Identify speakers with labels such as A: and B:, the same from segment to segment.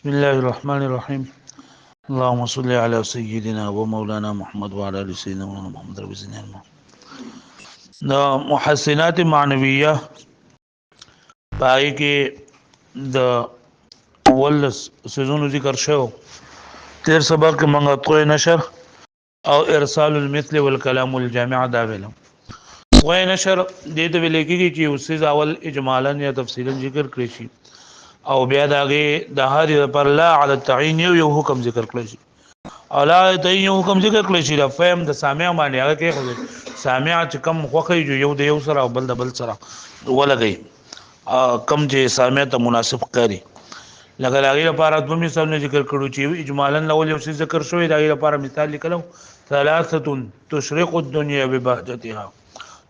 A: بسم الله الرحمن الرحيم اللهم صل على سيدنا ومولانا محمد وعلى ال سيدنا مولانا محمد رب زدنا دا محسنات معنویه پای کې د اول سيزونو ذکر شو تیر سبق کې موږ توي نشر او ارسال المثل والكلام الجامع دا ویلو توي نشر دې ته ویل کېږي چې اوسې اول اجمالا یا تفصیلا ذکر کړی شي او بیا داغه د هر پر لا علی التعین یو حکم ذکر کړی شي او لا تعین یو حکم ذکر کړی شي د فهم د سامع باندې هغه کې خو سامع چې کم خوخه یو د یو سره او بل د بل سره ولګي کم چې سامع ته مناسب کړي لکه هغه لپاره د مثال ذکر کړو چې اجمالا اول یو څه ذکر شوی دا لپاره مثال لیکلو ثلاثه تشرق الدنيا ببهجتها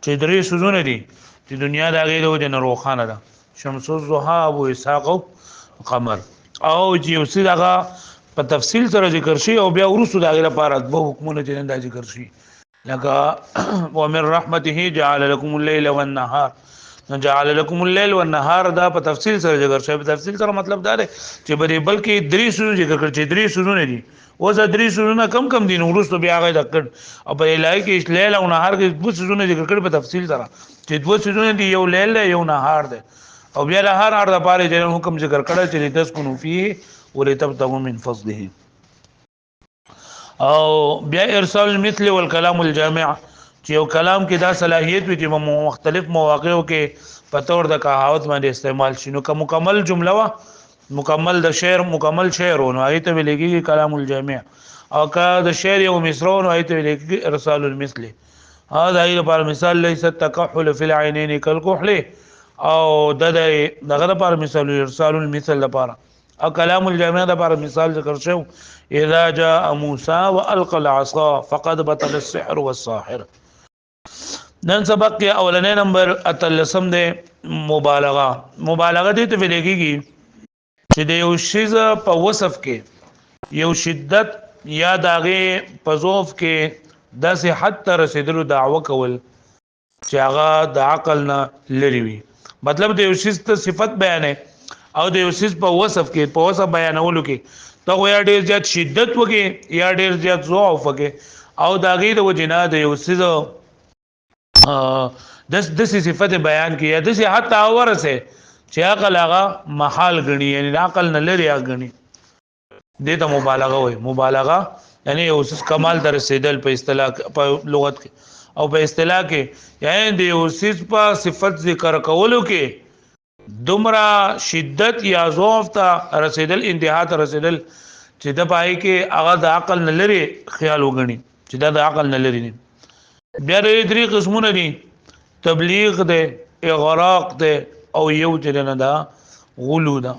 A: چې درې سوزونه دي چې دنیا د هغه د وجه نه روخانه ده شمس الضحى ابو اسحاق قمر او چې اوسې دغه په تفصیل سره ذکر شي او بیا ورسو دغه لپاره د حکمونه چې دا ذکر شي لکه ومن رحمته جعل لكم الليل والنهار جعل لكم الليل والنهار دا په تفصیل سره ذکر شوی په تفصیل سره مطلب دا دی چې بلکې درې سوزونه ذکر کړ چې درې سوزونه دي اوس درې سوزونه کم دي نو ورسو بیا هغه دکړ او په الهي کې لیل او نهار کې دوه سوزونه ذکر کړ په تفصیل سره چې دوه سوزونه دي یو لیل یو نهار دی او بیا له هر د پاره چې حکم ذکر کړل چې تسكنوا فيه ولتبتغوا من فضله او بیا ارسال المثل والكلام الجامع چې یو کلام کې دا صلاحیت وي چې مختلف مواقعو کې په تور د کهاوت باندې استعمال شي نو که مکمل جمله وا مکمل د شعر مکمل شعر نو ایت ویلېږي کلام الجامع او که د شعر یو مصرع نو ایت ویلېږي ارسال المثل هذا ای لپاره مثال ليس التكحل في العينين كالكحل او دغه لپاره مثال ارسال المثل لپاره او کلام الجامع لپاره مثال ذکر شو اذا جاء موسى والقى العصا فقد بطل السحر والساحر نن سبق کې اولنې نمبر اتلسم ده مبالغه دې ته ویل کېږي چې د یو شی په وصف کې یو شدت یا داغه په ضعف کې د صحت ته رسیدلو دعوه کول چې هغه د عقل نه لري وي مطلب د یو شی صفت بیانې او د یو شی په وصف کې په وصف بیانولو کې ته یا ډیر زیات شدت وکي یا ډیر زیات ضعف وکي او داغه د وجنا د یو شی د صفت بیان کې یا د حتی ورسه چې عقل هغه محال غني یعنی عقل نه لري غني دې ته مبالغه وای مبالغه یعنی یو کمال در رسیدل په اصطلاح په لغت کې او په اصطلاح کې یعنی د یو په صفت ذکر کولو کې دومره شدت یا ضعف ته رسیدل انتها ته رسیدل چې د پای کې هغه د عقل نه لري خیال وګڼي چې دا د عقل نه لري بیا درې قسمونه دي تبلیغ ده اغراق ده او یو چې نه دا غلو ده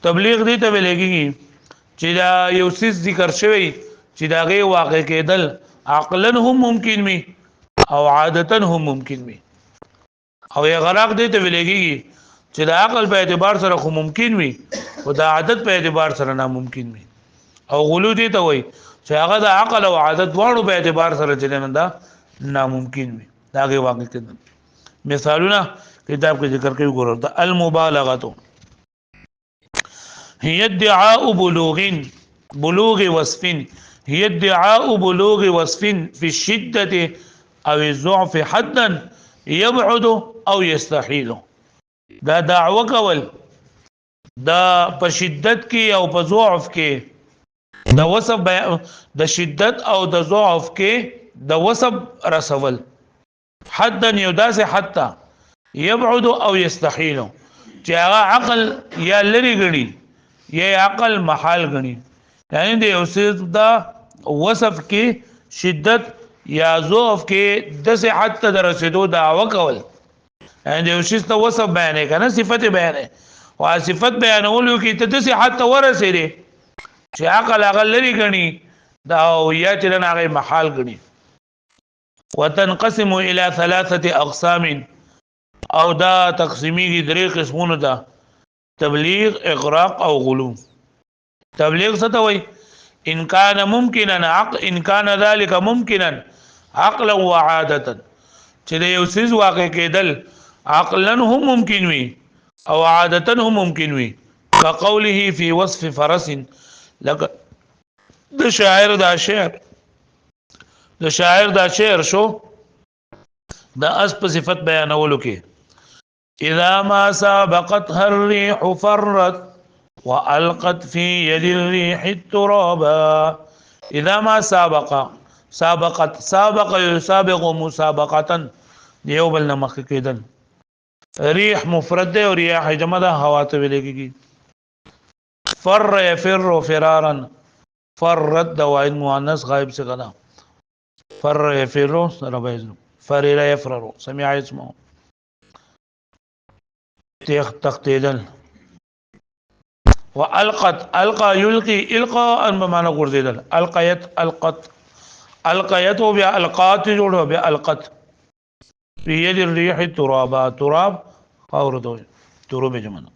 A: تبلیغ دې ته ویلېږي چې دا یو څه ذکر شوی چې دا غي واقع کېدل عقلا هم ممکن وي او عادتا هم ممکن وي او اغراق دې ته ویلېږي چې د عقل په اعتبار سره خو ممکن وي او د عادت په اعتبار سره ناممکن وي او غلو دې ته وایي چې هغه د عقل او عادت دواړو په اعتبار سره چې نه دا ناممکن وي دا غي واقع کېدل مثالونه کتاب کې ذکر کوي ګورو د المبالغه هي ادعاء بلوغ وصف هي ادعاء بلوغ وصف في الشده او الضعف حدا يبعد او يستحيل دا دعوه کول دا په شدت کې او په ضعف کې د وصف د شدت او د ضعف کې د وصف رسول حدا یو داسې حتی يبعد او يستحيل چې هغه عقل یا لري غني یا عقل محال غني یعنی د یو څه دا وصف کې شدت یا ضعف کې د صحت ته رسیدو دعوه کول یعنی د یو څه ته وصف بیانې کنه صفت بیانې او صفت بیانولو کې ته د صحت ته ورسېږي چې عقل هغه لري غني دا یا چې نه هغه محال غني وتنقسم الى ثلاثه اقسام او دا تقسیمی کی درې قسمونه ده تبلیغ اغراق او غلو تبلیغ څه ته وایي ان كان ممكنا ان كان ذلك ممكنا عقلا وعاده چې د یو څه واقع کېدل عقلا هم ممکن وي او عادتا هم ممکن وي كقوله في وصف فرس لك د شاعر دا شعر شو دا اس په صفت بیانولو کې اذا ما سابقتها الريح فرت والقت في يد الريح الترابا اذا ما سابقت سابق يسابق مسابقه دیو بل نمخ کېدل ريح مفرد دی او رياح جمع ده هوا ته ویل کېږي فر يفر فرارا فرد د واحد مؤنث غائب څخه ده فر يفر سره به فرر يفرر سمع اسمه تختیدل والقت القى يلقي القاء بمعنى ګرځیدل القيت بیا القات جوړو بیا القت في يد الريح ترابا تراب اورد تراب جمعنا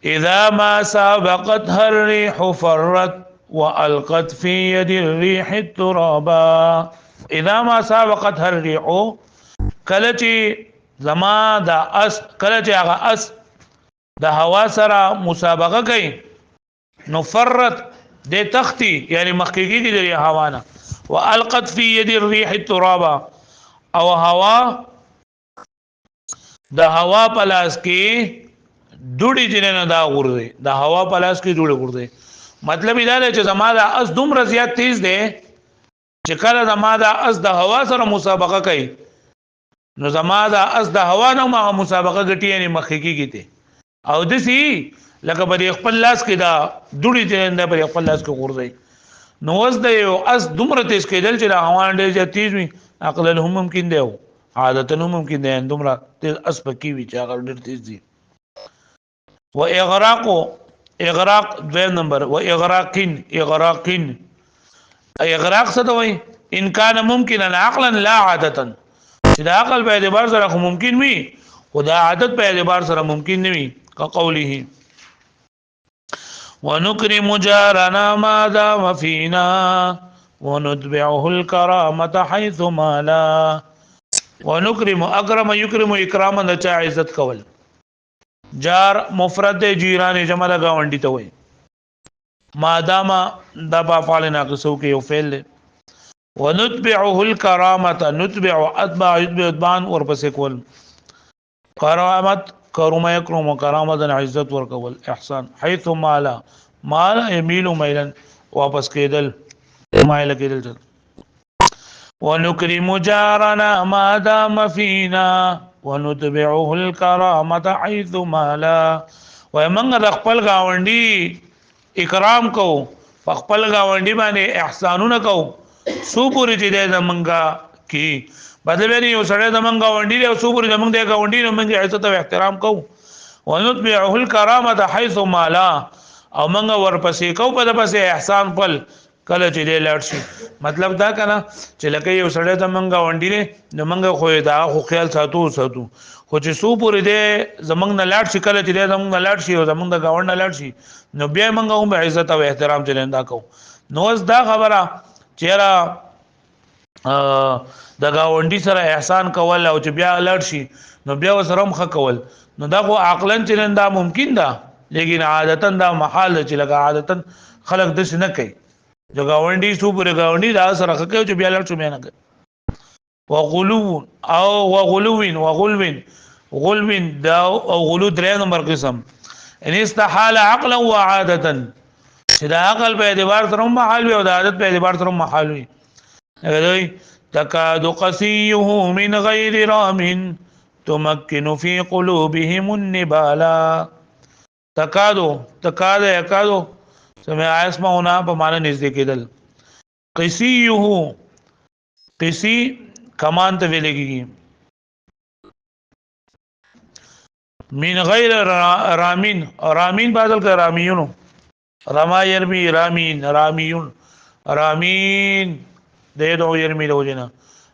A: اذا ما سابقتها الريح فرت والقت في يد الريح الترابا اذا ما سابقتها الريح کلچی زما دا اس کلچی هغه اس د هوا سره مسابقه کوي نو فرت د تختی یعنی مخکېږي د هوانه والقت في يد الريح الترابا او هوا د هوا پلاس کې دوړي جننه دا غورځي د هوا پلاس کې دوړي غورځي مطلب دا دی چې زما دا اس دومره زیات تیز دی چې کله زما دا اس د هوا سره مسابقه کوي نو زما دا اس د هوا نه ما مسابقه غټي یعنی مخکې کیږي او دسی لکه په خپل لاس کې دا دوړي جننه په خپل لاس کې غورځي نو اوس د یو اس دومره تیز کېدل چې د هوا ډېر زیات تیز وي عقلن هم ممکن دی او عادتن هم ممکن دی دومره تیز اس پکې وي چې هغه ډېر تیز دي و اغراق دویم نمبر و اغراق څه ته وایي ان کان ممکنا عقلا لا عادتا چې د عقل په اعتبار سره خو ممکن وي خو د عادت په اعتبار سره ممکن نه وي كقوله ونكرم جارنا ما دام فينا ونتبعه الكرامة حيث ما لا ونكرم اكرم يكرم اكراما د چا عزت کول جار مفرد جیران جمع د گاونډي ته وای ما دام د په فعل ناقصو کې یو فعل دی ونتبعه الكرامة نتبع اتبع اتبان ورپسې کول کرامت کرم یکرم کرامت عزت ورکول احسان حيث مالا مالا يميل ميلا واپس کېدل مایل کېدل ونكرم جارنا ما دام فينا ونتبعه الكرامة حيث مالا ومن د خپل گاونډي اکرام کو خپل گاونډي باندې احسانونه کو سو پوری چې د زمنګا کی بدل به یو سره زمنګا گاونډي له سو پوری زمنګ د گاونډي نه منځ عزت او احترام کو ونتبعه الكرامة حيث مالا او منګه ورپسې کو په دپسې احسان پل کله چې دی لاړ شي مطلب دا کنه چې لکه یو سړی ته منګه وندې نه منګه خو دا خو خیال ساتو خو چې سو پورې دی زمنګ نه لاړ شي کله چې دی زمنګ نه لاړ شي او زمنګ د گاوند نه لاړ شي نو بیا منګه هم عزت او احترام چلندا کو نو دا خبره چیرې د گاونډي سره احسان کول او چې بیا لاړ شي نو بیا وسره مخ کول نو دا خو عقلن چلندا ممکن ده لیکن عادتن دا محال چې لکه عادتن خلق دس نه کوي جو گاونډي سو پورې گاونډي دا سره کوي چې بیا لړ شو مینه کوي وغلو او غلو دا او غلو درې نمبر قسم ان استحال عقلا وعاده چې دا عقل په اعتبار سره محال وي او د عادت په اعتبار سره محال وي غوي تکاد قسيه من غير رام تمكن في قلوبهم النبالا تکادو سمع اسمعنا په معنا نږدې کېدل قسی کمان ته ویل کېږي من غیر رامین بدل کړه رامیونو رما يرمي رامیون دې دو يرمي دوجنا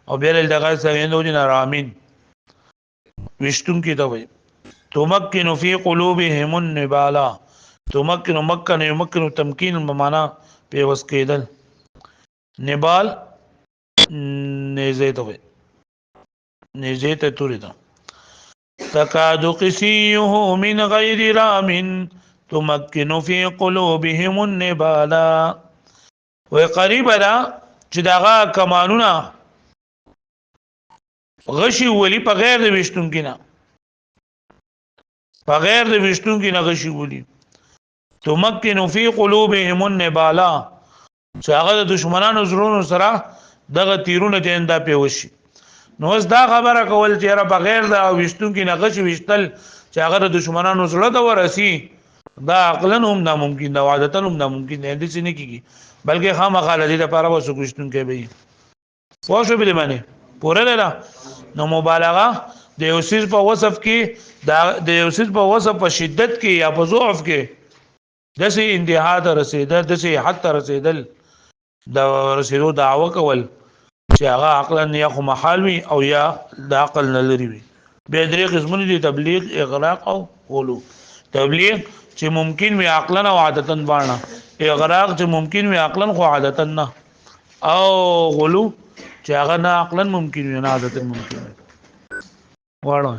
A: او بل دغه څنګه دوجنا رامین وشتون کې دا وایي تمكن في قلوبهم النبالا تمكن مكن يمكن تمكين بمعنى پیوس کېدل نبال نيزه ته نيزه توري دا تكاد قسيه من غير رام تمكن في قلوبهم النبالا وقریب دا چې داغه کمانونه غشي ولی په غیر د وشتون کې نه په غیر د وشتون کې نه غشي ولی تمكن في قلوبهم النبالا چې هغه د دشمنانو زړونو سره دغه تیرونه تیندا پیوشي نو اوس دا خبره کول چې را بغیر د وشتون کې نغش وشتل چې هغه د دشمنانو زړه ته ورسي دا عقلن هم ناممکن دا عادتن هم ناممکن دی دې نه کیږي بلکې خامخا د دې لپاره وسو وشتون کې به واښو به معنی پوره ده نو مبالغه د یوسیز په وصف کې د یوسیز په وصف په شدت کې یا په ضعف کې دسه انتها ته رسیدل دسه حد ته رسیدل د رسیدو دعوه کول چې هغه عقلا یا خو محال وي او یا د عقل نه لري وي به درې قسمونه دي تبلیغ اغراق او غلو تبلیغ چې ممکن وي عقلا او عادتا باندې اغراق چې ممکن وي عقلا خو عادتا نه او غلو چې هغه نه عقلا ممکن وي نه عادتا ممکن وي واړو